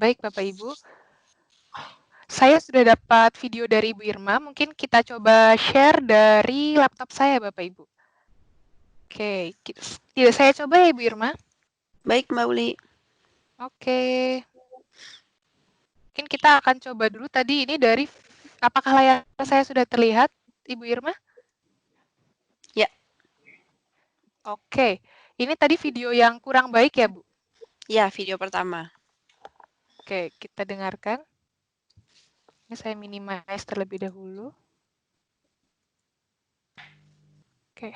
Baik Bapak Ibu, saya sudah dapat video dari Ibu Irma, mungkin kita coba share dari laptop saya Bapak Ibu. Oke, tidak saya coba ya Ibu Irma. Baik Mbak Uli. Oke, mungkin kita akan coba dulu tadi ini dari, apakah layar saya sudah terlihat Ibu Irma? Ya. Oke, ini tadi video yang kurang baik ya Bu? Ya, video pertama. Oke, kita dengarkan. Ini saya minimize terlebih dahulu. Oke.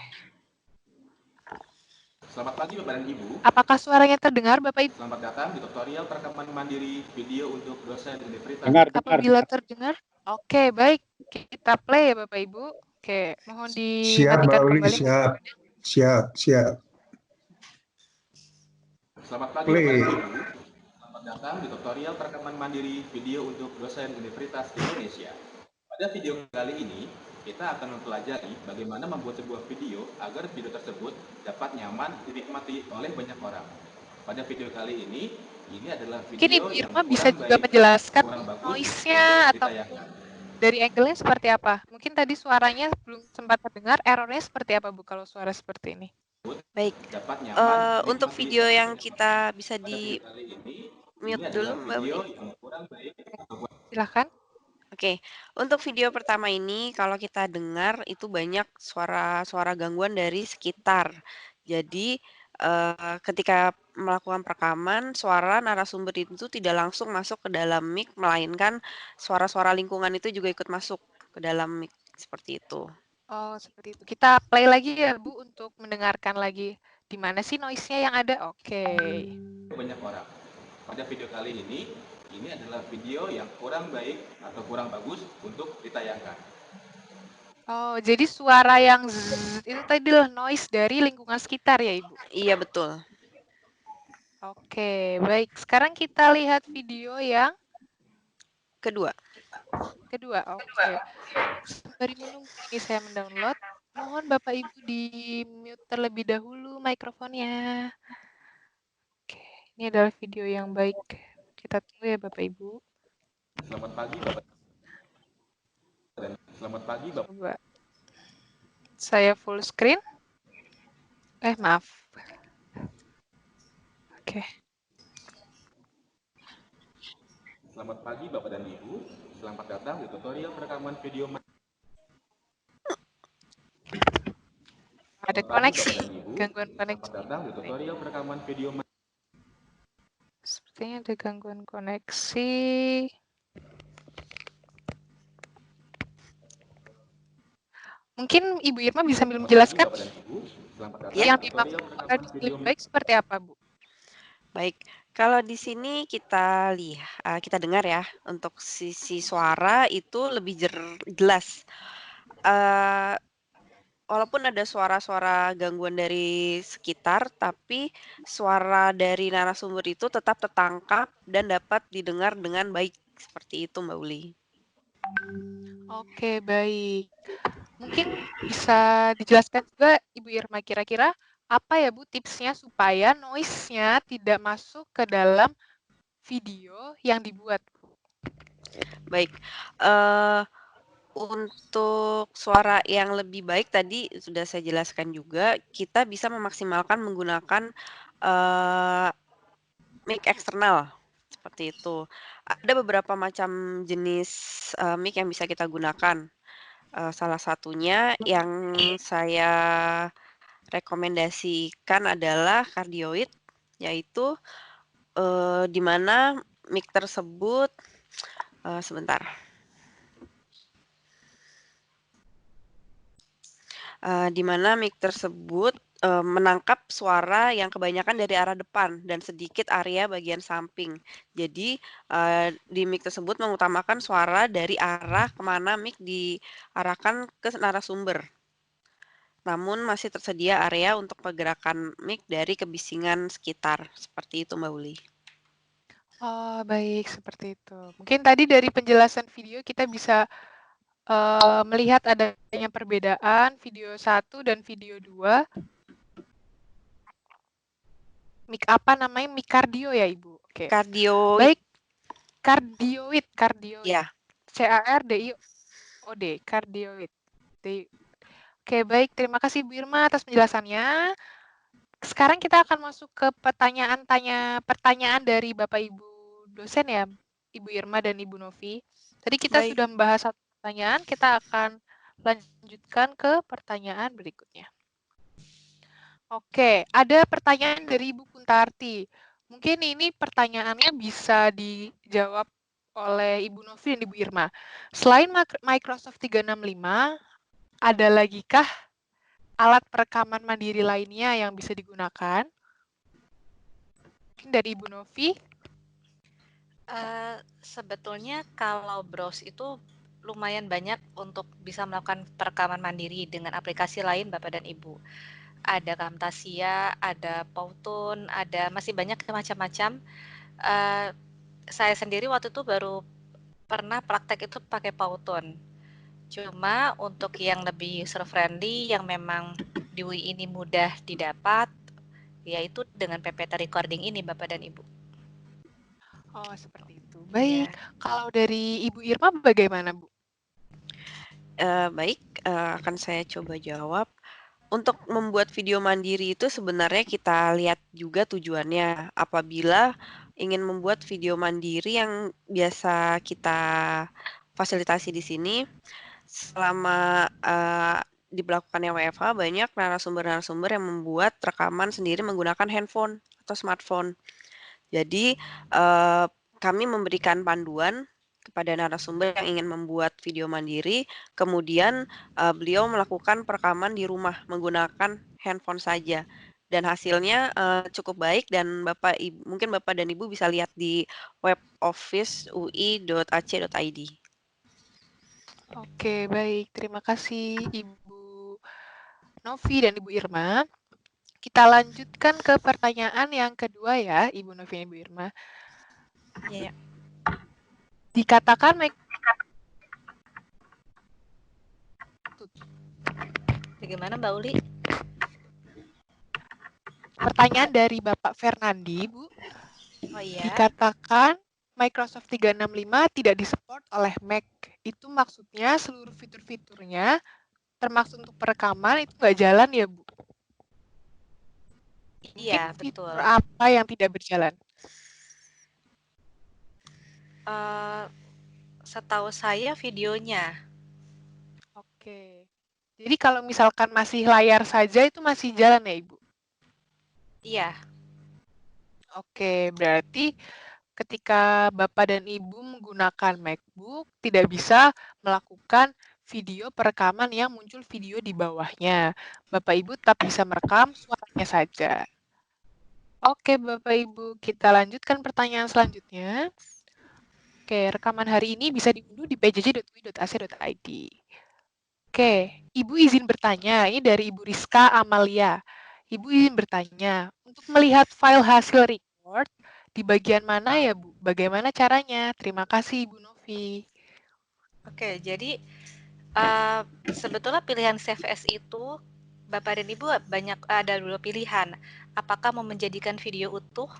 Selamat pagi Bapak dan Ibu. Apakah suaranya terdengar Bapak Ibu? Selamat datang di tutorial perekaman mandiri video untuk dosen Universitas. Apabila terdengar? Oke, baik. Kita play ya Bapak Ibu. Oke, mohon dimatikan kembali. Siap. Selamat pagi Bapak dan Ibu. Selamat datang di tutorial perekaman mandiri video untuk dosen Universitas Indonesia. Pada video kali ini, kita akan mempelajari bagaimana membuat sebuah video agar video tersebut dapat nyaman dinikmati oleh banyak orang. Pada video kali ini adalah video mungkin Ibu Irma bisa juga menjelaskan noise-nya atau dari angle-nya seperti apa. Mungkin tadi suaranya belum sempat terdengar, error-nya seperti apa Bu kalau suara seperti ini? Baik, untuk video yang kita bisa di mute dulu Mbak Uli. Silahkan. Oke, untuk video pertama ini kalau kita dengar itu banyak suara-suara gangguan dari sekitar. Jadi ketika melakukan perekaman, suara narasumber itu tidak langsung masuk ke dalam mic, melainkan suara-suara lingkungan itu juga ikut masuk ke dalam mic, seperti itu. Oh, seperti itu. Kita play lagi ya Bu untuk mendengarkan lagi. Di mana sih noise-nya yang ada? Oke. Banyak orang. Pada video kali ini adalah video yang kurang baik atau kurang bagus untuk ditayangkan. Oh, jadi suara yang zzz, itu tadi adalah noise dari lingkungan sekitar ya Ibu? Iya, betul. Oke, baik. Sekarang kita lihat video yang kedua. Oke. Sembari menunggu ini saya mendownload, mohon Bapak Ibu di mute terlebih dahulu mikrofonnya. Oke, ini adalah video yang baik. Kita tunggu ya Bapak Ibu. Selamat pagi Bapak. Selamat pagi Bapak. Coba. Saya full screen. Maaf. Oke. Selamat pagi Bapak dan Ibu. Selamat datang di tutorial perekaman video. Ada koneksi, gangguan koneksi. Selamat datang di tutorial perekaman video. Sepertinya ada gangguan koneksi. Mungkin Ibu Irma bisa menjelaskan yang dimaksud lebih baik seperti apa, Bu? Baik, kalau di sini kita lihat, kita dengar ya, untuk sisi suara itu lebih jelas. Walaupun ada suara-suara gangguan dari sekitar, tapi suara dari narasumber itu tetap tertangkap dan dapat didengar dengan baik. Seperti itu, Mbak Uli. Oke, baik. Mungkin bisa dijelaskan juga Ibu Irma kira-kira apa ya Bu tipsnya supaya noise-nya tidak masuk ke dalam video yang dibuat? Baik, untuk suara yang lebih baik tadi sudah saya jelaskan juga, kita bisa memaksimalkan menggunakan mic eksternal, seperti itu. Ada beberapa macam jenis mic yang bisa kita gunakan. Salah satunya yang saya rekomendasikan adalah Cardioid, yaitu di mana mic tersebut sebentar. Di mana mic tersebut menangkap suara yang kebanyakan dari arah depan dan sedikit area bagian samping. Jadi di mic tersebut mengutamakan suara dari arah kemana mic diarahkan ke narasumber. Namun masih tersedia area untuk pergerakan mic dari kebisingan sekitar. Seperti itu Mbak Uli. Oh, baik, seperti itu. Mungkin tadi dari penjelasan video kita bisa melihat adanya perbedaan video 1 dan video 2. Mic apa namanya? Mic cardio ya, Ibu? Oke. Kardioid. Baik, cardioid. Ya. C-A-R-D-I-O-D, cardioid. Oke, baik. Terima kasih Bu Irma atas penjelasannya. Sekarang kita akan masuk ke pertanyaan dari Bapak Ibu dosen ya, Ibu Irma dan Ibu Novi. Tadi kita Baik. sudah membahas satu pertanyaan, kita akan lanjutkan ke pertanyaan berikutnya. Oke, ada pertanyaan dari Ibu Kuntarti. Mungkin ini pertanyaannya bisa dijawab oleh Ibu Novi dan Ibu Irma. Selain Microsoft 365, ada lagikah alat perekaman mandiri lainnya yang bisa digunakan? Mungkin dari Ibu Novi. Sebetulnya kalau browse itu lumayan banyak untuk bisa melakukan perekaman mandiri dengan aplikasi lain Bapak dan Ibu. Ada Camtasia, ada Powtoon, ada masih banyak macam-macam. Saya sendiri waktu itu baru pernah praktek itu pakai Powtoon. Cuma untuk yang lebih user friendly, yang memang di UI ini mudah didapat, yaitu dengan PPT recording ini Bapak dan Ibu. Oh, seperti itu. Baik, kalau dari Ibu Irma bagaimana, Bu? Baik, akan saya coba jawab. Untuk membuat video mandiri itu sebenarnya kita lihat juga tujuannya. Apabila ingin membuat video mandiri yang biasa kita fasilitasi di sini, selama diberlakukannya WFH, banyak narasumber-narasumber yang membuat rekaman sendiri menggunakan handphone atau smartphone. Jadi, kami memberikan panduan kepada narasumber yang ingin membuat video mandiri, kemudian beliau melakukan perekaman di rumah menggunakan handphone saja. Dan hasilnya cukup baik dan mungkin Bapak dan Ibu bisa lihat di web office.ui.ac.id. Oke, baik. Terima kasih Ibu Novi dan Ibu Irma. Kita lanjutkan ke pertanyaan yang kedua ya, Ibu Novi dan Ibu Irma. Ya. Dikatakan Bagaimana Mbak Uli? Pertanyaan dari Bapak Fernandi, Bu. Oh iya. Dikatakan Microsoft 365 tidak disupport oleh Mac. Itu maksudnya seluruh fitur-fiturnya, termasuk untuk perekaman, itu nggak jalan ya, Bu? Iya, Mungkin betul. fitur apa yang tidak berjalan? Setahu saya videonya. Oke. Jadi kalau misalkan masih layar saja itu masih jalan ya, Ibu? Iya. Oke, berarti ketika Bapak dan Ibu menggunakan MacBook tidak bisa melakukan video perekaman yang muncul video di bawahnya. Bapak Ibu tetap bisa merekam suaranya saja. Oke, Bapak Ibu, kita lanjutkan pertanyaan selanjutnya. Oke, rekaman hari ini bisa diunduh di pjj.ui.ac.id. Oke, Ibu izin bertanya, ini dari Ibu Rizka Amalia. Ibu izin bertanya, untuk melihat file hasil record, di bagian mana ya, Bu? Bagaimana caranya? Terima kasih, Ibu Novi. Oke, jadi sebetulnya pilihan CVS itu, Bapak dan Ibu ada dua pilihan. Apakah mau menjadikan video utuh?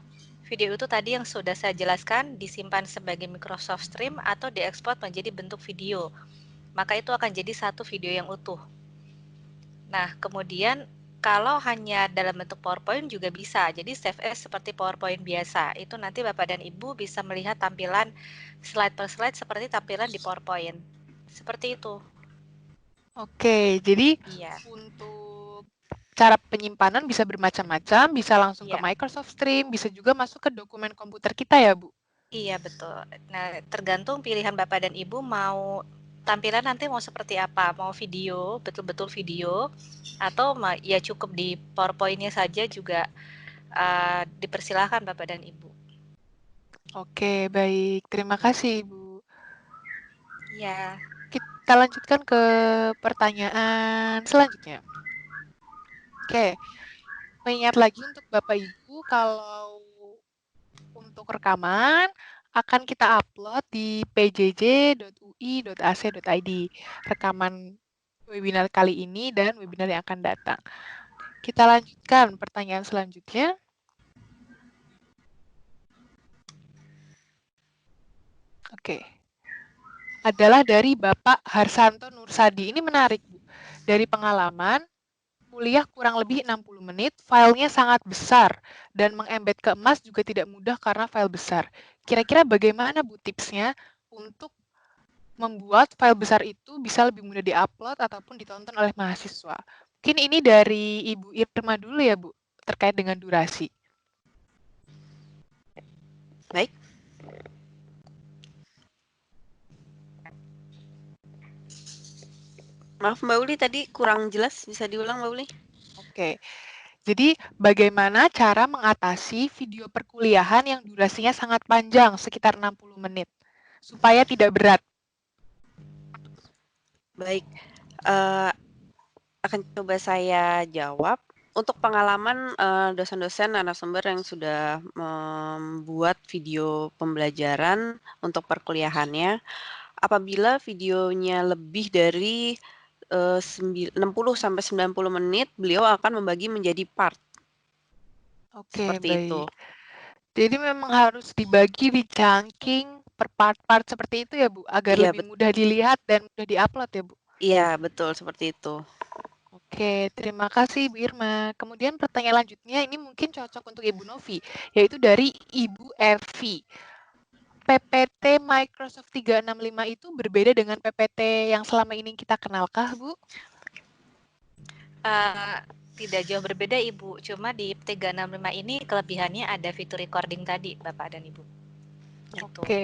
Video itu tadi yang sudah saya jelaskan, disimpan sebagai Microsoft Stream atau diekspor menjadi bentuk video. Maka itu akan jadi satu video yang utuh. Nah, kemudian kalau hanya dalam bentuk PowerPoint juga bisa. Jadi save as seperti PowerPoint biasa. Itu nanti Bapak dan Ibu bisa melihat tampilan slide per slide seperti tampilan di PowerPoint. Seperti itu. Oke, jadi untuk cara penyimpanan bisa bermacam-macam, bisa langsung ke Microsoft Stream, bisa juga masuk ke dokumen komputer kita ya, Bu? Iya, betul. Nah, tergantung pilihan Bapak dan Ibu mau tampilan nanti mau seperti apa, mau video, betul-betul video, atau ya cukup di PowerPoint-nya saja juga dipersilahkan Bapak dan Ibu. Oke, baik. Terima kasih, Ibu. Ya. Kita lanjutkan ke pertanyaan selanjutnya. Oke, mengingat lagi untuk Bapak Ibu, kalau untuk rekaman akan kita upload di pjj.ui ui.ac.id. Rekaman webinar kali ini dan webinar yang akan datang. Kita lanjutkan pertanyaan selanjutnya. Oke. Adalah dari Bapak Harsanto Nursadi. Ini menarik, Bu. Dari pengalaman, kuliah kurang lebih 60 menit, filenya sangat besar, dan mengembed ke emas juga tidak mudah karena file besar. Kira-kira bagaimana, Bu, tipsnya untuk membuat file besar itu bisa lebih mudah diupload ataupun ditonton oleh mahasiswa? Mungkin ini dari Ibu Irma dulu ya, Bu, terkait dengan durasi. Baik. Maaf Mbak Uli, tadi kurang jelas, bisa diulang Mbak Uli? Oke, jadi bagaimana cara mengatasi video perkuliahan yang durasinya sangat panjang, sekitar 60 menit, supaya tidak berat? Baik, akan coba saya jawab. Untuk pengalaman dosen-dosen narasumber yang sudah membuat video pembelajaran untuk perkuliahannya, apabila videonya lebih dari 60 sampai 90 menit, beliau akan membagi menjadi part. Oke, Seperti itu. baik. Jadi memang harus dibagi, di-chunking per part-part seperti itu ya, Bu, agar Iya, lebih mudah dilihat dan mudah di-upload ya, Bu? Iya, betul seperti itu. Oke, terima kasih Ibu Irma. Kemudian pertanyaan lanjutnya ini mungkin cocok untuk Ibu Novi, yaitu dari Ibu Evi. PPT Microsoft 365 itu berbeda dengan PPT yang selama ini kita kenalkah, Bu? Tidak jauh berbeda Ibu, cuma di 365 ini kelebihannya ada fitur recording tadi Bapak dan Ibu. Gitu. Oke.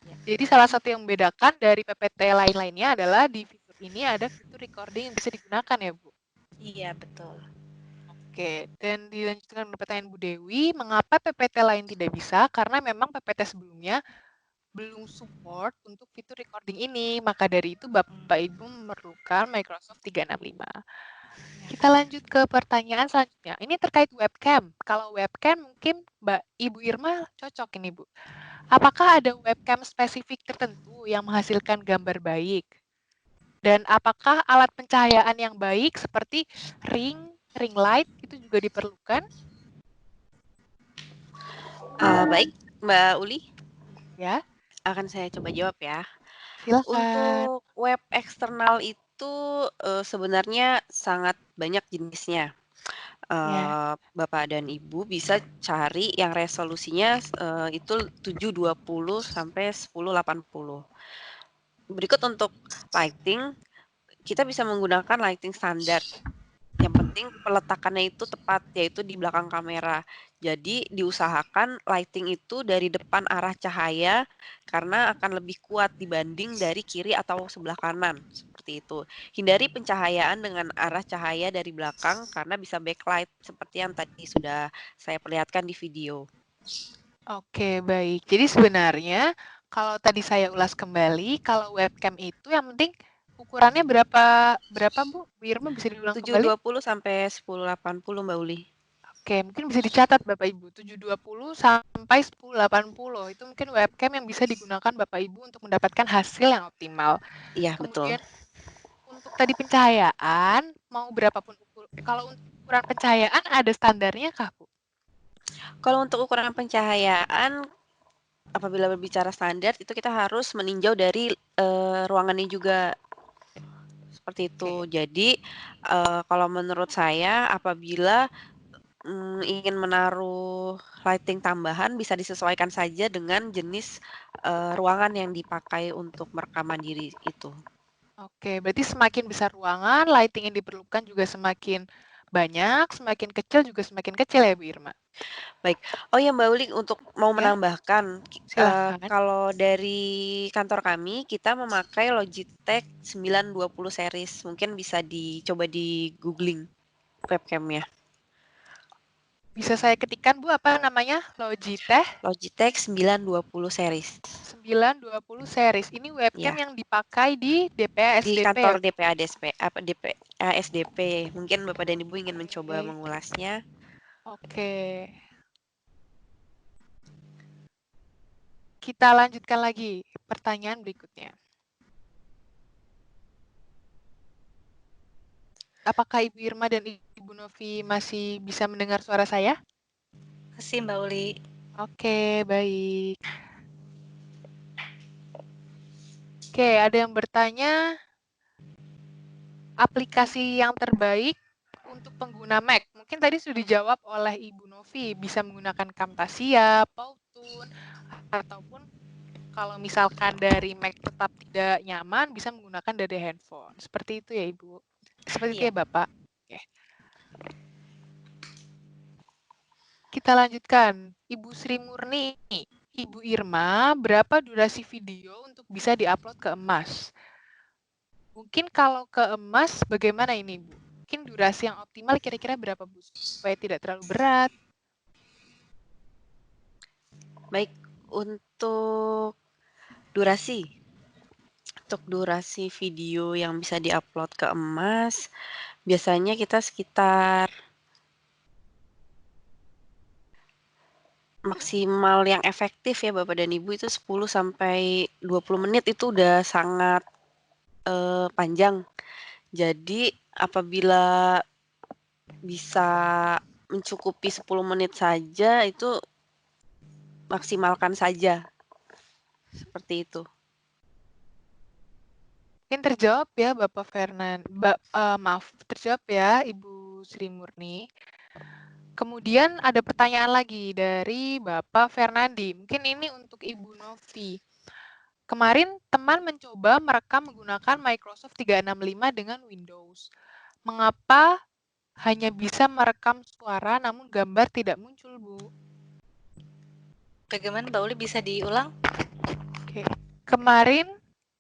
Ya. Jadi salah satu yang membedakan dari PPT lain-lainnya adalah di fitur ini ada fitur recording yang bisa digunakan ya, Bu? Iya, betul. Oke, dan dilanjutkan dengan pertanyaan Bu Dewi, mengapa PPT lain tidak bisa? Karena memang PPT sebelumnya belum support untuk fitur recording ini, maka dari itu Bapak Ibu memerlukan Microsoft 365. Kita lanjut ke pertanyaan selanjutnya. Ini terkait webcam. Kalau webcam mungkin Mbak Ibu Irma cocok ini, Bu. Apakah ada webcam spesifik tertentu yang menghasilkan gambar baik? Dan apakah alat pencahayaan yang baik seperti ring light itu juga diperlukan? Baik, Mbak Uli. Ya. Akan saya coba jawab ya. Silakan. Untuk web eksternal itu sebenarnya sangat banyak jenisnya. Bapak dan Ibu bisa cari yang resolusinya itu 720 sampai 1080. Berikut untuk lighting, kita bisa menggunakan lighting standar. Yang penting peletakannya itu tepat, yaitu di belakang kamera. Jadi diusahakan lighting itu dari depan arah cahaya karena akan lebih kuat dibanding dari kiri atau sebelah kanan, seperti itu. Hindari pencahayaan dengan arah cahaya dari belakang karena bisa backlight seperti yang tadi sudah saya perlihatkan di video. Oke, baik. Jadi sebenarnya kalau tadi saya ulas kembali, kalau webcam itu yang penting ukurannya berapa Bu? Bu Irma bisa diulang kembali? 720 sampai 1080 Mbak Uli. Oke, mungkin bisa dicatat Bapak Ibu, 720 sampai 1080. Itu mungkin webcam yang bisa digunakan Bapak Ibu untuk mendapatkan hasil yang optimal. Iya, betul. Kemudian untuk tadi pencahayaan, mau berapapun kalau untuk ukuran pencahayaan ada standarnya kah, Bu? Kalau untuk ukuran pencahayaan, apabila berbicara standar itu kita harus meninjau dari ruangannya juga. Seperti itu. Jadi kalau menurut saya apabila ingin menaruh lighting tambahan bisa disesuaikan saja dengan jenis ruangan yang dipakai untuk merekam mandiri itu. Oke, berarti semakin besar ruangan, lighting yang diperlukan juga semakin banyak, semakin kecil juga semakin kecil ya Bu Irma? Baik. Oh ya Mbak Uli, untuk mau Ya, menambahkan, silakan. kalau dari kantor kami kita memakai Logitech 920 series. Mungkin bisa dicoba di googling webcamnya. Bisa saya ketikkan Bu, apa namanya? Logitech 920 series. 920 series. Ini webcam Ya. yang dipakai di DPA Di SDP. kantor DPA SDP. Mungkin Bapak dan Ibu ingin mencoba Oke. mengulasnya. Oke. Kita lanjutkan lagi pertanyaan berikutnya. Apakah Ibu Irma dan Ibu Novi masih bisa mendengar suara saya? Masih Mbak Uli. Oke, baik. Oke, ada yang bertanya aplikasi yang terbaik untuk pengguna Mac. Mungkin tadi sudah dijawab oleh Ibu Novi, bisa menggunakan Camtasia, Powtoon, ataupun kalau misalkan dari Mac tetap tidak nyaman, bisa menggunakan dari handphone. Seperti itu ya Ibu. Seperti itu Iya. ya Bapak. Oke. Kita lanjutkan. Ibu Sri Murni, Ibu Irma, berapa durasi video untuk bisa diupload ke emas? Mungkin kalau ke emas, bagaimana ini Bu? Mungkin durasi yang optimal kira-kira berapa Bu? Supaya tidak terlalu berat. Baik, untuk durasi. Untuk durasi video yang bisa diupload ke emas, biasanya kita sekitar maksimal yang efektif ya Bapak dan Ibu itu 10 sampai 20 menit itu udah sangat panjang. Jadi apabila bisa mencukupi 10 menit saja itu maksimalkan saja. Seperti itu. Mungkin terjawab ya Bapak maaf, terjawab ya Ibu Sri Murni. Kemudian ada pertanyaan lagi dari Bapak Fernandi. Mungkin ini untuk Ibu Novi. Kemarin teman mencoba merekam menggunakan Microsoft 365 dengan Windows. Mengapa hanya bisa merekam suara namun gambar tidak muncul, Bu? Bagaimana Mbak Uli, bisa diulang? Oke. Kemarin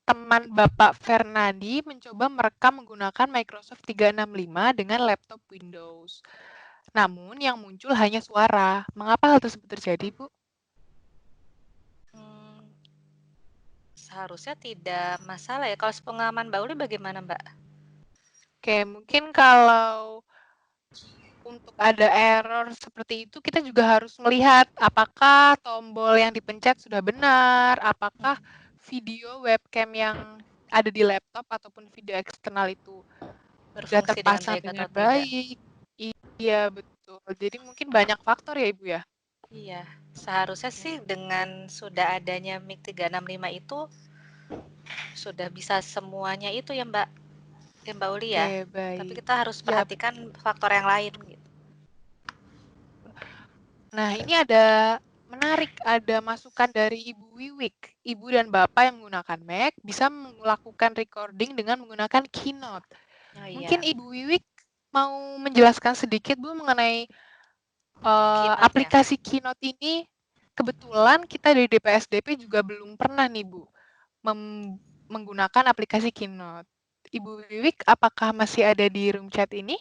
teman Bapak Fernandi mencoba merekam menggunakan Microsoft 365 dengan laptop Windows. Namun yang muncul hanya suara. Mengapa hal tersebut terjadi, Bu? Seharusnya tidak masalah ya. Kalau sepengalaman Mbak Uli bagaimana Mbak? Oke, mungkin kalau untuk ada error seperti itu, kita juga harus melihat apakah tombol yang dipencet sudah benar, apakah video webcam yang ada di laptop ataupun video eksternal itu sudah Berfungsi dengan terpasang baik dengan atau tidak? baik. Iya, betul. Jadi mungkin banyak faktor ya, Ibu ya? Iya, seharusnya sih dengan sudah adanya MiG 365 itu sudah bisa semuanya itu ya Mbak, Mbak Uli ya. Oke, baik. Tapi kita harus Ya, perhatikan faktor yang lain gitu. nah, ini ada menarik, ada masukan dari Ibu Wiwik. Ibu dan Bapak yang menggunakan Mac bisa melakukan recording dengan menggunakan Keynote. Oh Mungkin iya, Ibu Wiwik mau menjelaskan sedikit Bu mengenai Keynote ya. aplikasi Keynote ini. Kebetulan kita dari DPSDP juga belum pernah nih Bu menggunakan aplikasi Keynote. Ibu Wiwik, apakah masih ada di room chat ini?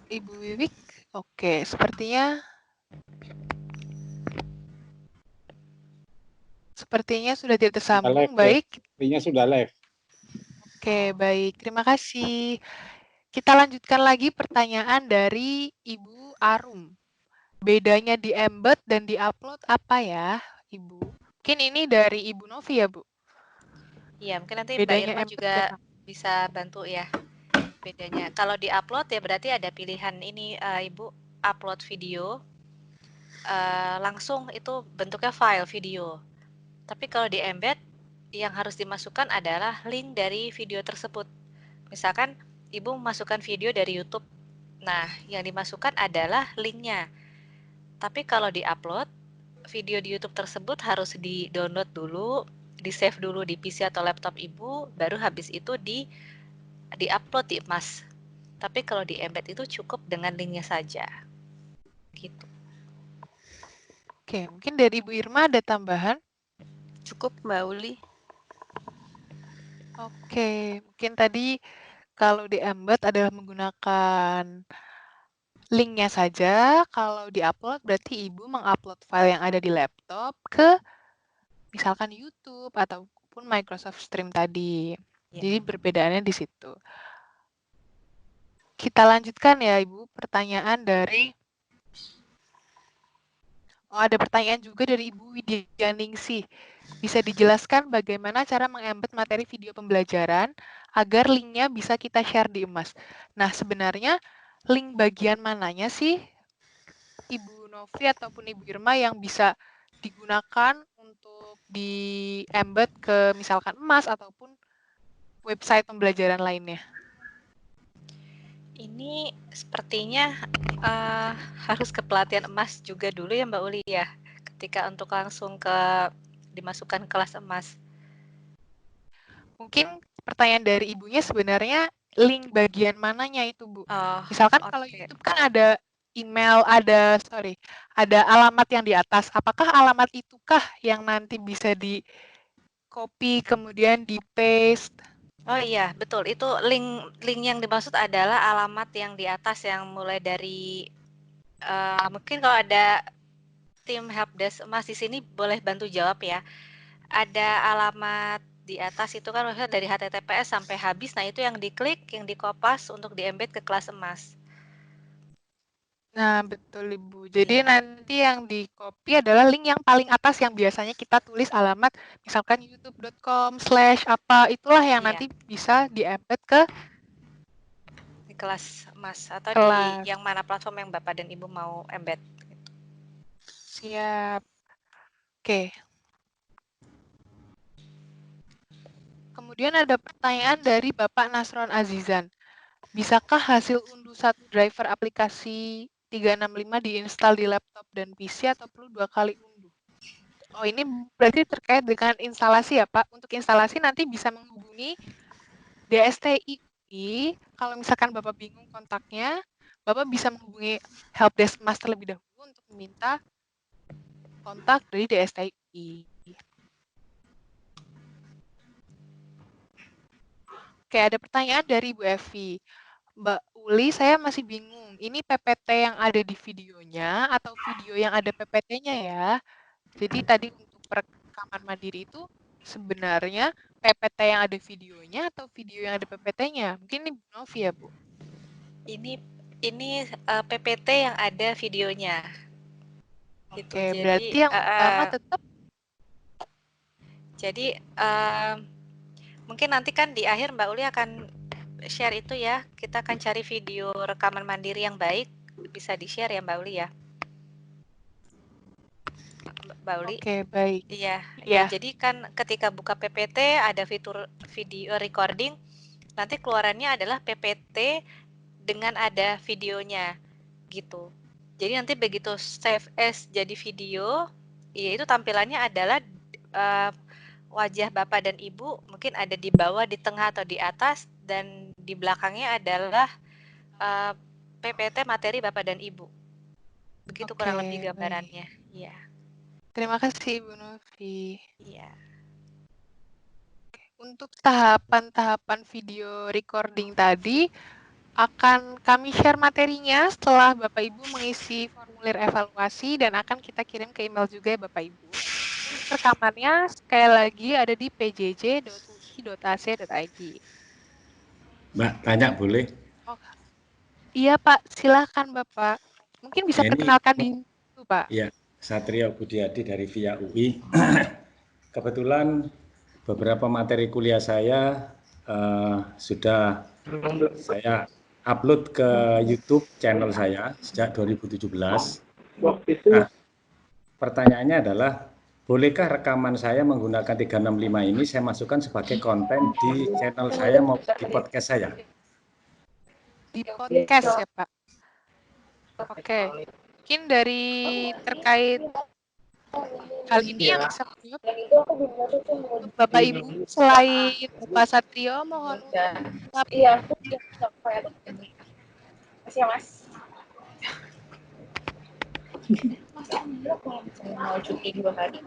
Ibu Wiwik, oke, sepertinya sudah tidak tersambung. Baik. Sepertinya sudah live. Oke, baik. Terima kasih. Kita lanjutkan lagi pertanyaan dari Ibu Arum. Bedanya di embed dan di upload apa ya, Ibu? Mungkin ini dari Ibu Novi ya, Bu? Iya, mungkin nanti Mbak Bedanya Irma embed juga dan bisa bantu ya bedanya. Kalau di upload ya berarti ada pilihan ini Ibu upload video langsung itu bentuknya file video. Tapi kalau di embed yang harus dimasukkan adalah link dari video tersebut. Misalkan Ibu memasukkan video dari YouTube. Nah, yang dimasukkan adalah linknya. Tapi kalau di-upload, video di YouTube tersebut harus di-download dulu, di-save dulu di PC atau laptop Ibu, baru habis itu di-upload di emas. Tapi kalau di embed itu cukup dengan linknya saja. Gitu. Oke, mungkin dari Ibu Irma ada tambahan? Cukup Mbak Uli. Oke, mungkin tadi kalau di embed adalah menggunakan linknya saja. Kalau di-upload berarti Ibu mengupload file yang ada di laptop ke misalkan YouTube ataupun Microsoft Stream tadi. Ya. Jadi perbedaannya di situ. Kita lanjutkan ya Ibu, pertanyaan dari Oh, ada pertanyaan juga dari Ibu Widyaningsih. Bisa dijelaskan bagaimana cara mengembed materi video pembelajaran agar linknya bisa kita share di Emas? Nah, sebenarnya link bagian mananya sih Ibu Novi ataupun Ibu Irma yang bisa digunakan untuk di-embed ke misalkan Emas ataupun website pembelajaran lainnya? Ini sepertinya harus ke pelatihan Emas juga dulu ya Mbak Uli ya, ketika untuk langsung dimasukkan kelas Emas. Mungkin pertanyaan dari ibunya sebenarnya link bagian mananya itu, Bu? Oh, Misalkan kalau oke. YouTube kan ada email, ada alamat yang di atas. Apakah alamat itukah yang nanti bisa di copy kemudian di paste? Oh iya, betul. Itu link yang dimaksud adalah alamat yang di atas yang mulai dari mungkin kalau ada tim helpdesk Emas di sini boleh bantu jawab ya. Ada alamat di atas itu kan maksudnya dari HTTPS sampai habis. Nah, itu yang diklik, yang dikopas untuk di-embed ke kelas Emas. Nah, betul Ibu. Jadi Iya. nanti yang di-copy adalah link yang paling atas yang biasanya kita tulis alamat misalkan youtube.com/apa, itulah yang Iya. nanti bisa di-embed ke Di kelas Emas atau di kelas. yang mana platform yang Bapak dan Ibu mau embed. Siap. Oke. Kemudian ada pertanyaan dari Bapak Nasron Azizan. Bisakah hasil unduh satu driver aplikasi 365 diinstal di laptop dan PC atau perlu 2 kali unduh? Oh, ini berarti terkait dengan instalasi ya, Pak. Untuk instalasi nanti bisa menghubungi DSTI UI. Kalau misalkan Bapak bingung kontaknya, Bapak bisa menghubungi helpdesk Mas terlebih dahulu untuk meminta kontak dari DSTI UI. Oke, ada pertanyaan dari Ibu Evi. Mbak Uli, saya masih bingung. Ini PPT yang ada di videonya atau video yang ada PPT-nya ya? Jadi tadi untuk perekaman mandiri itu sebenarnya PPT yang ada videonya atau video yang ada PPT-nya? Mungkin ini Bu Novi ya, Bu? Ini PPT yang ada videonya. Gitu. Oke, berarti yang utama tetap Jadi mungkin nanti kan di akhir Mbak Uli akan share itu ya. Kita akan cari video rekaman mandiri yang baik. Bisa di-share ya Mbak Uli ya. Mbak Uli. Oke, baik. Iya, Iya. ya jadi kan ketika buka PPT ada fitur video recording, nanti keluarannya adalah PPT dengan ada videonya gitu. Jadi nanti begitu save as jadi video, ya itu tampilannya adalah wajah Bapak dan Ibu mungkin ada di bawah, di tengah atau di atas, dan di belakangnya adalah PPT materi Bapak dan Ibu. Begitu kurang lebih Oke, baik. gambarannya. Iya. Terima kasih, Bu Novi. Iya. Untuk tahapan-tahapan video recording tadi, akan kami share materinya setelah Bapak Ibu mengisi formulir evaluasi dan akan kita kirim ke email juga ya Bapak Ibu. Untuk rekamannya sekali lagi ada di pjj.ui.ac.id. Mbak, tanya boleh? Oh, iya Pak, silakan Bapak. Mungkin bisa Ini perkenalkan diri dulu Pak. ya, Satrio Budiadi dari VIA UI. Kebetulan beberapa materi kuliah saya sudah saya upload ke YouTube channel saya sejak 2017. Nah, pertanyaannya adalah, bolehkah rekaman saya menggunakan 365 ini saya masukkan sebagai konten di channel saya maupun di podcast saya? Di podcast ya Pak. Oke, mungkin dari terkait hal ini yang bisa menjawab untuk Bapak Ibu selain Bapak Satrio mohon untuk Masih ya Mas. Mau cuti 2 hari.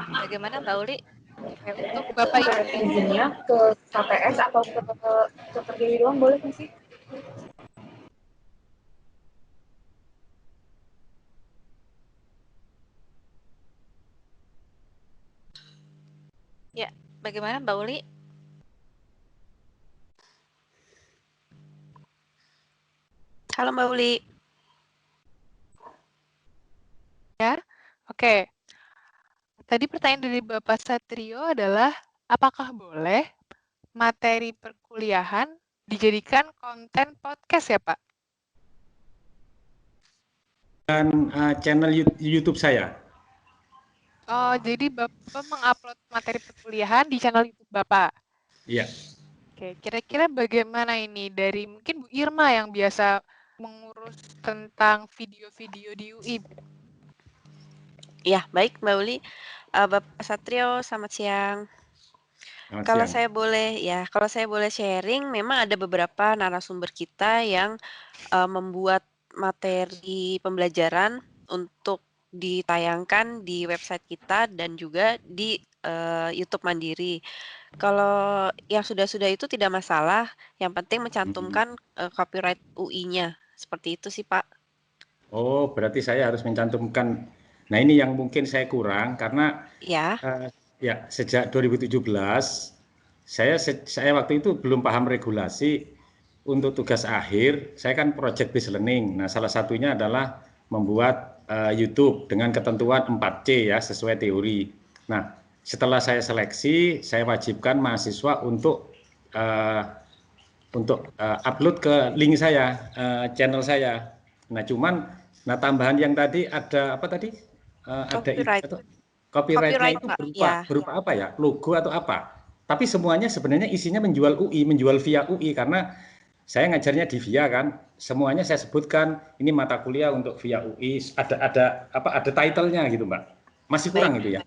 Bagaimana Mbak Uli? untuk Bapak Ibu Izinnya ke KPS atau ke Pertiwi doang boleh nggak sih? Ya, bagaimana Mbak Uli? Halo Mbak Uli. Oke. Tadi pertanyaan dari Bapak Satrio adalah, apakah boleh materi perkuliahan dijadikan konten podcast ya, Pak? Dan channel YouTube saya. Oh, jadi Bapak mengupload materi perkuliahan di channel YouTube Bapak? Iya. Oke, kira-kira bagaimana ini dari mungkin Bu Irma yang biasa mengurus tentang video-video di UI? Ya, baik Mbak Uli. Bapak Satrio, selamat siang. Selamat Kalau siang. saya boleh sharing, memang ada beberapa narasumber kita yang membuat materi pembelajaran untuk ditayangkan di website kita dan juga di YouTube Mandiri. Kalau yang sudah-sudah itu tidak masalah, yang penting mencantumkan copyright UI-nya. Seperti itu sih, Pak. Oh, berarti saya harus mencantumkan. Nah, ini yang mungkin saya kurang karena Ya, ya sejak 2017 saya waktu itu belum paham regulasi untuk tugas akhir. Saya kan project based learning. Nah, salah satunya adalah membuat YouTube dengan ketentuan 4C ya sesuai teori. Nah, setelah saya seleksi, saya wajibkan mahasiswa untuk upload ke link saya, channel saya. Nah, tambahan yang tadi ada apa tadi? copyright. Copyright-nya itu Pak. berupa apa ya? Logo atau apa? Tapi semuanya sebenarnya isinya menjual UI, menjual via UI karena saya ngajarnya di via kan. Semuanya saya sebutkan ini mata kuliah untuk via UI, ada title-nya gitu, Mbak. Masih kurang itu ya?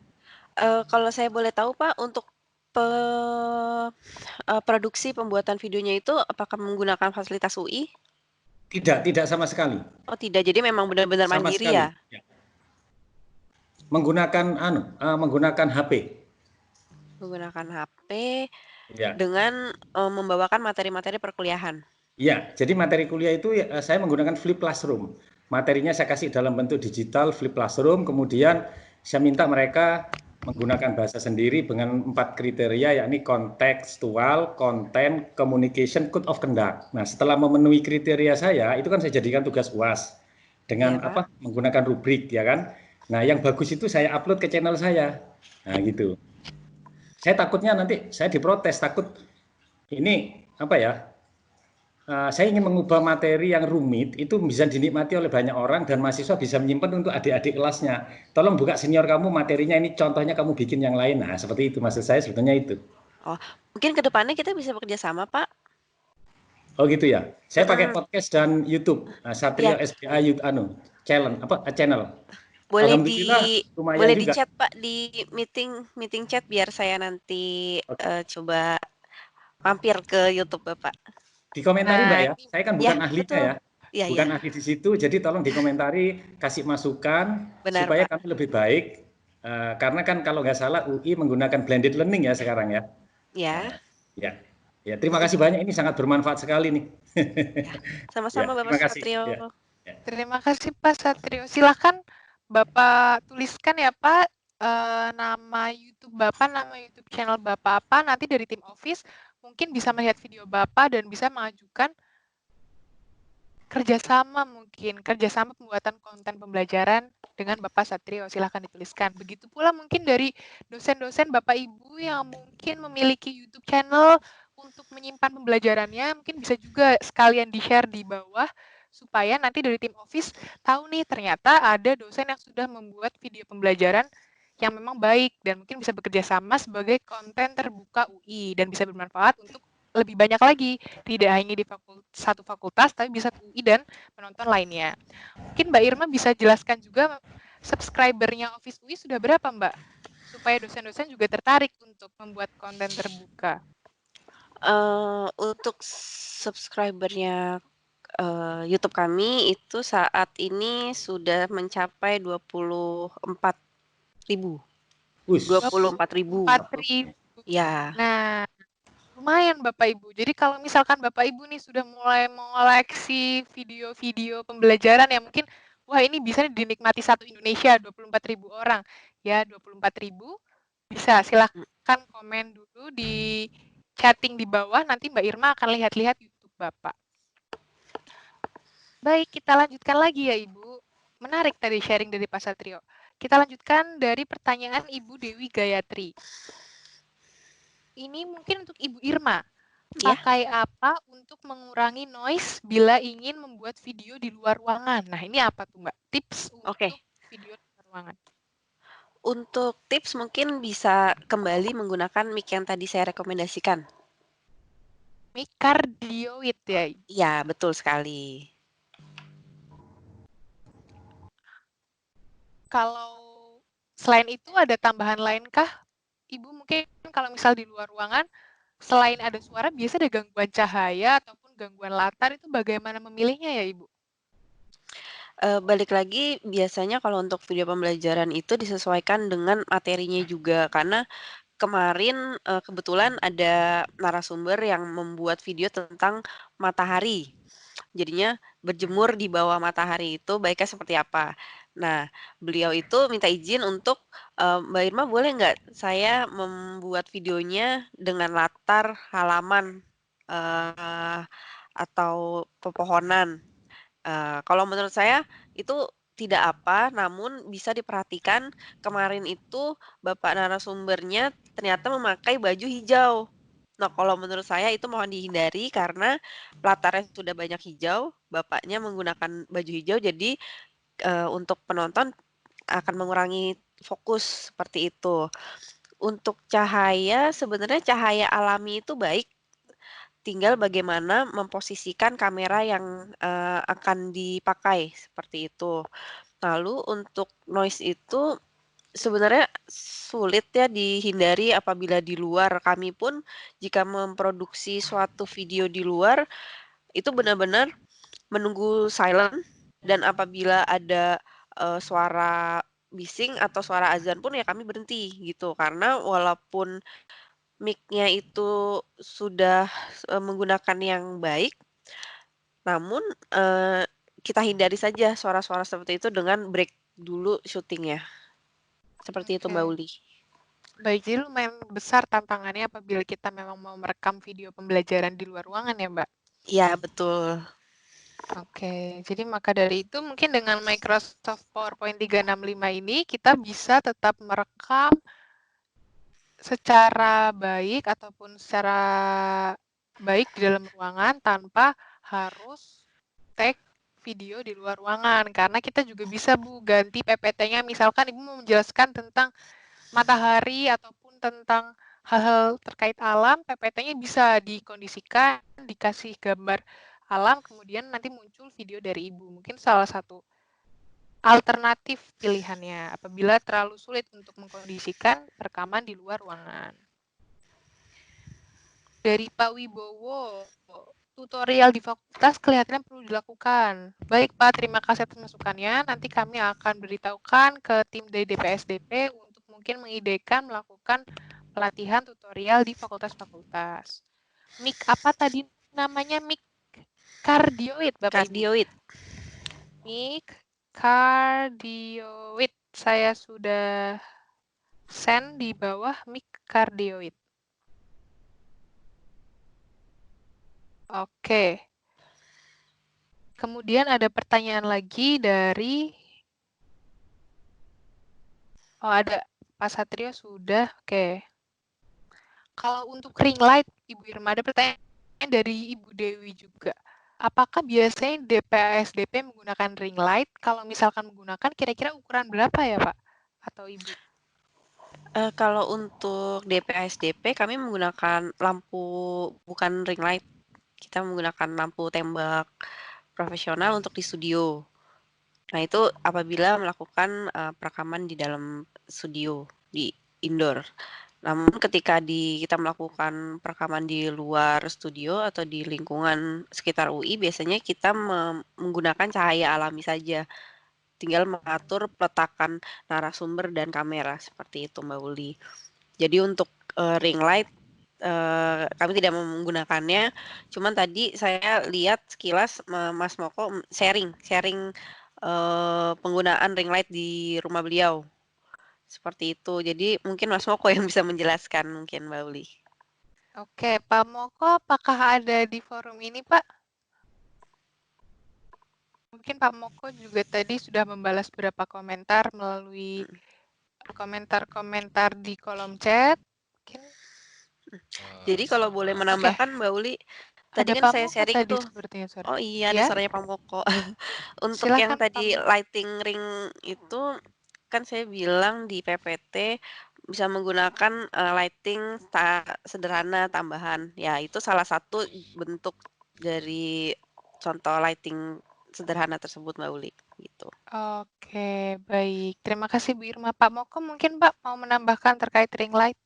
Kalau saya boleh tahu Pak, untuk produksi pembuatan videonya itu apakah menggunakan fasilitas UI? Tidak sama sekali. Oh tidak, jadi memang benar-benar Sama mandiri sekali. ya? Menggunakan HP. Menggunakan HP Ya. dengan membawakan materi-materi perkuliahan. Iya, jadi materi kuliah itu saya menggunakan Flip Classroom. Materinya saya kasih dalam bentuk digital Flip Classroom, kemudian saya minta mereka menggunakan bahasa sendiri dengan 4 kriteria, yakni kontekstual, content, communication, code of conduct. Nah, setelah memenuhi kriteria saya, itu kan saya jadikan tugas UAS dengan menggunakan rubrik, ya kan? Nah, yang bagus itu saya upload ke channel saya. Nah, gitu. Saya takutnya nanti saya diprotes, takut ini apa ya? Saya ingin mengubah materi yang rumit itu bisa dinikmati oleh banyak orang dan mahasiswa bisa menyimpan untuk adik-adik kelasnya. Tolong buka senior kamu materinya ini, contohnya kamu bikin yang lain. Nah, seperti itu maksud saya sebetulnya itu. Oh, mungkin ke depannya kita bisa bekerja sama, Pak. Oh gitu ya. Saya pakai podcast dan YouTube. Satrio SBA channel. Boleh di chat Pak di meeting chat biar saya nanti coba mampir ke YouTube Bapak. Dikomentari Mbak ya. Saya kan bukan ahlinya ya. Bukan ahli di situ, jadi tolong dikomentari, kasih masukan supaya kami lebih baik. Karena kan kalau nggak salah UI menggunakan blended learning ya sekarang ya. Ya, terima kasih banyak. Ini sangat bermanfaat sekali nih. Sama-sama Bapak Satrio. Terima kasih Pak Satrio. Silakan Bapak tuliskan ya Pak nama YouTube Bapak, nama YouTube channel Bapak apa. Nanti dari tim office mungkin bisa melihat video Bapak dan bisa mengajukan kerjasama pembuatan konten pembelajaran dengan Bapak Satrio. Silahkan dituliskan. Begitu pula mungkin dari dosen-dosen Bapak Ibu yang mungkin memiliki YouTube channel untuk menyimpan pembelajarannya, mungkin bisa juga sekalian di-share di bawah supaya nanti dari tim office tahu nih ternyata ada dosen yang sudah membuat video pembelajaran yang memang baik dan mungkin bisa bekerja sama sebagai konten terbuka UI dan bisa bermanfaat untuk lebih banyak lagi, tidak hanya di satu fakultas, tapi bisa UI dan penonton lainnya. Mungkin Mbak Irma bisa jelaskan juga subscribernya Office UI sudah berapa Mbak? Supaya dosen-dosen juga tertarik untuk membuat konten terbuka. Untuk subscribernya YouTube kami itu saat ini sudah mencapai 24.000. 24.000. Ya. Nah, lumayan Bapak Ibu. Jadi kalau misalkan Bapak Ibu nih sudah mulai mengoleksi video-video pembelajaran yang mungkin wah ini bisa dinikmati satu Indonesia 24.000 orang. Ya, 24.000 bisa silahkan komen dulu di chatting di bawah, nanti Mbak Irma akan lihat-lihat YouTube Bapak. Baik, kita lanjutkan lagi ya Ibu. Menarik tadi sharing dari Pak Satrio. Kita lanjutkan dari pertanyaan Ibu Dewi Gayatri. Ini mungkin untuk Ibu Irma. Ya. Pakai apa untuk mengurangi noise bila ingin membuat video di luar ruangan? Nah, ini apa tuh, Mbak? Tips untuk video di luar ruangan. Untuk tips mungkin bisa kembali menggunakan mic yang tadi saya rekomendasikan. Mic cardioid ya? Iya, betul sekali. Kalau selain itu ada tambahan lain kah? Ibu mungkin kalau misal di luar ruangan, selain ada suara, biasa ada gangguan cahaya ataupun gangguan latar, itu bagaimana memilihnya ya, Ibu? Balik lagi, biasanya kalau untuk video pembelajaran itu disesuaikan dengan materinya juga, karena kemarin, kebetulan ada narasumber yang membuat video tentang matahari. Jadinya berjemur di bawah matahari itu baiknya seperti apa. Nah, beliau itu minta izin untuk, "Mbak Irma boleh nggak saya membuat videonya dengan latar halaman, atau pepohonan?" Kalau menurut saya itu tidak apa, namun bisa diperhatikan kemarin itu bapak narasumbernya ternyata memakai baju hijau. Nah, kalau menurut saya itu mohon dihindari karena latarnya sudah banyak hijau, bapaknya menggunakan baju hijau, jadi, untuk penonton akan mengurangi fokus, seperti itu. Untuk cahaya, sebenarnya cahaya alami itu baik, tinggal bagaimana memposisikan kamera yang, akan dipakai, seperti itu. Lalu untuk noise itu sebenarnya sulit ya dihindari apabila di luar. Kami pun jika memproduksi suatu video di luar, itu benar-benar menunggu silent dan apabila ada, suara bising atau suara azan pun ya kami berhenti gitu. Karena walaupun mic-nya itu sudah, menggunakan yang baik, namun, kita hindari saja suara-suara seperti itu dengan break dulu syutingnya. Seperti itu, Mbak Uli. Baik, jadi lumayan besar tantangannya apabila kita memang mau merekam video pembelajaran di luar ruangan ya, Mbak? Iya, betul. Oke, jadi maka dari itu mungkin dengan Microsoft PowerPoint 365 ini kita bisa tetap merekam secara baik ataupun secara baik di dalam ruangan tanpa harus take video di luar ruangan. Karena kita juga bisa, Bu, ganti PPT-nya. Misalkan Ibu mau menjelaskan tentang matahari ataupun tentang hal-hal terkait alam, PPT-nya bisa dikondisikan, dikasih gambar alam, kemudian nanti muncul video dari Ibu. Mungkin salah satu alternatif pilihannya apabila terlalu sulit untuk mengkondisikan rekaman di luar ruangan. Dari Pak Wibowo, tutorial di fakultas kelihatannya perlu dilakukan. Baik Pak, terima kasih atas masukannya. Nanti kami akan beritahukan ke tim dari DPSDP untuk mungkin mengidekan melakukan pelatihan tutorial di fakultas-fakultas. Mic apa tadi namanya? Mic cardioid, Bapak Ibu? Cardioid. Mic cardioid. Saya sudah send di bawah mic cardioid. Oke. Kemudian ada pertanyaan lagi dari ada Pak Satrio sudah. Oke. Kalau untuk ring light, Ibu Irma, ada pertanyaan dari Ibu Dewi juga. Apakah biasanya DPSDP menggunakan ring light? Kalau misalkan menggunakan, kira-kira ukuran berapa ya, Pak? Atau Ibu? Kalau untuk DPASDP kami menggunakan lampu bukan ring light. Kita menggunakan lampu tembak profesional untuk di studio. Nah, itu apabila melakukan, perekaman di dalam studio, di indoor. Namun ketika kita melakukan perekaman di luar studio atau di lingkungan sekitar UI, biasanya kita menggunakan cahaya alami saja. Tinggal mengatur peletakan narasumber dan kamera, seperti itu, Mbak Uli. Jadi untuk, ring light, kami tidak menggunakannya, cuman tadi saya lihat sekilas Mas Moko sharing, penggunaan ring light di rumah beliau. Seperti itu. Jadi mungkin Mas Moko yang bisa menjelaskan mungkin, Mbak Uli. Oke, Pak Moko, apakah ada di forum ini, Pak? Mungkin Pak Moko juga tadi sudah membalas beberapa komentar melalui komentar-komentar di kolom chat. Mungkin Jadi kalau boleh menambahkan Mbak Uli, tadi ada kan Pak saya Moko sharing tadi tuh. sepertinya suara. Oh iya, ada Ya, suaranya Pak Moko. Untuk yang silakan Pak tadi Moko. lighting ring itu kan saya bilang di PPT bisa menggunakan lighting sederhana tambahan. Ya, itu salah satu bentuk dari contoh lighting sederhana tersebut Mbak Uli gitu. Oke, baik. Terima kasih Bu Irma. Pak Moko mungkin Pak mau menambahkan terkait ring light?